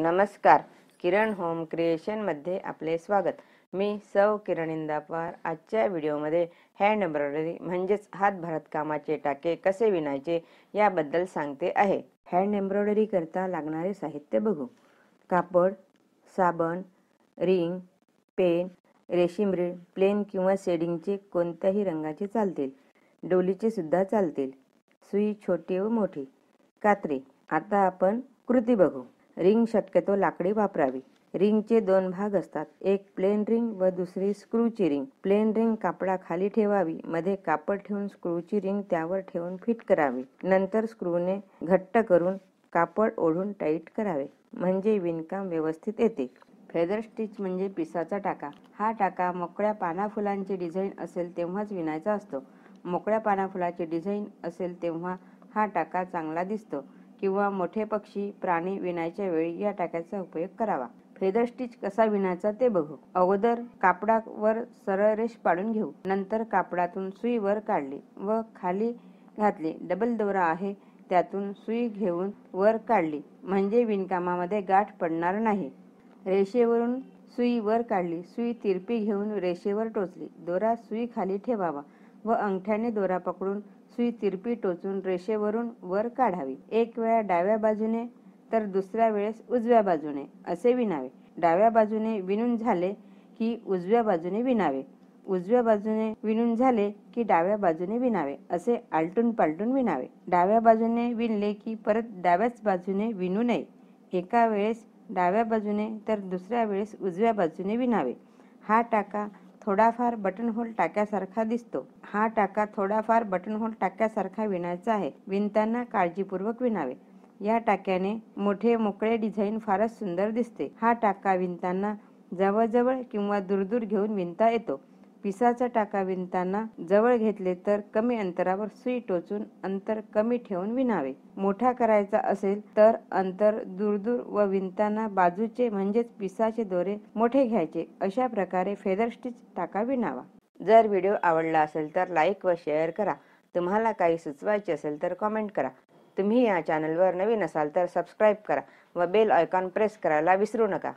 नमस्कार. किरण home creation मध्ये आपले स्वागत. मी सौ किरण इंदापवार. आजच्या व्हिडिओमध्ये हँड एम्ब्रॉयडरी म्हणजेच हातभरात कामाचे टाके कसे विणायचे याबद्दल सांगते आहे. हँड एम्ब्रॉयडरी करता लागणारे साहित्य बघू. कापड, साबण, रिंग, पेन, रेशीम रीळ, प्लेन किंवा शेडिंगचे कोणत्याही रंगाचे चालतील, डोलीचे सुद्धा चालतील, सुई छोटी व मोठी, कात्री. आता आपण कृती बघू. रिंग शक्यतो लाकडी वापरावी. रिंगचे दोन भाग असतात, एक प्लेन रिंग व दुसरी स्क्रूची रिंग. प्लेन रिंग कापडाखाली ठेवावी, मध्ये कापड ठेवून स्क्रूची रिंग त्यावर ठेवून फिट करावी. नंतर स्क्रूने घट्ट करून कापड ओढून टाईट करावे, म्हणजे विणकाम व्यवस्थित येते. फेदर स्टिच म्हणजे पिसाचा टाका. हा टाका मोकळ्या पानाफुलांची डिझाईन असेल तेव्हाच विणायचा असतो. मोकळ्या पानाफुलाची डिझाईन असेल तेव्हा हा टाका चांगला दिसतो, किंवा मोठे पक्षी, प्राणी विणायच्या वेळी या टाक्याचा उपयोग करावा. फेदर स्टिच कसा विणायचा ते बघू. अगोदर कापडावर सरळ रेष पाडून घेऊ. नंतर कापडातून सुई वर काढली व खाली घातली. डबल दोरा आहे त्यातून सुई घेऊन वर काढली, म्हणजे विणकामामध्ये गाठ पडणार नाही. रेषेवरून सुई वर काढली. सुई तिरपी घेऊन रेषेवर टोचली. दोरा सुई खाली ठेवावा व अंगठ्याने दोरा पकडून सुई तिरपी टोचून रेषेवरून वर काढावी. एक वेळा डाव्या बाजूने तर दुसऱ्या वेळेस उजव्या बाजूने असे विणावे. डाव्या बाजूने विणून झाले की उजव्या बाजूने विणावे. उजव्या बाजूने विणून झाले की डाव्या बाजूने विणावे, असे आलटून पालटून विणावे. डाव्या बाजूने विणले की परत डाव्याच बाजूने विणू नये. एका वेळेस डाव्या बाजूने तर दुसऱ्या वेळेस उजव्या बाजूने विणावे. हा टाका थोडाफार बटन होल टाक्यासारखा दिसतो. हा टाका थोडाफार बटन होल टाक्यासारखा विणायचा आहे. विणताना काळजीपूर्वक विणावे. या टाक्याने मोठे मोकळे डिझाईन फारच सुंदर दिसते. हा टाका विणताना जवळजवळ किंवा दूरदूर घेऊन विणता येतो. पिसाचा टाका विणताना जवळ घेतले तर कमी अंतरावर सुई टोचून अंतर कमी ठेवून विणावे. मोठा करायचा असेल तर अंतर दूरदूर व विणताना बाजूचे म्हणजेच पिसाचे दोरे मोठे घ्यायचे. अशा प्रकारे फेदर स्टिच टाका विणावा. जर व्हिडिओ आवडला असेल तर लाईक व शेअर करा. तुम्हाला काही सुचवायचे असेल तर कमेंट करा. तुम्ही या चॅनलवर नवीन असाल तर सबस्क्राईब करा व बेल आयकॉन प्रेस करायला विसरू नका.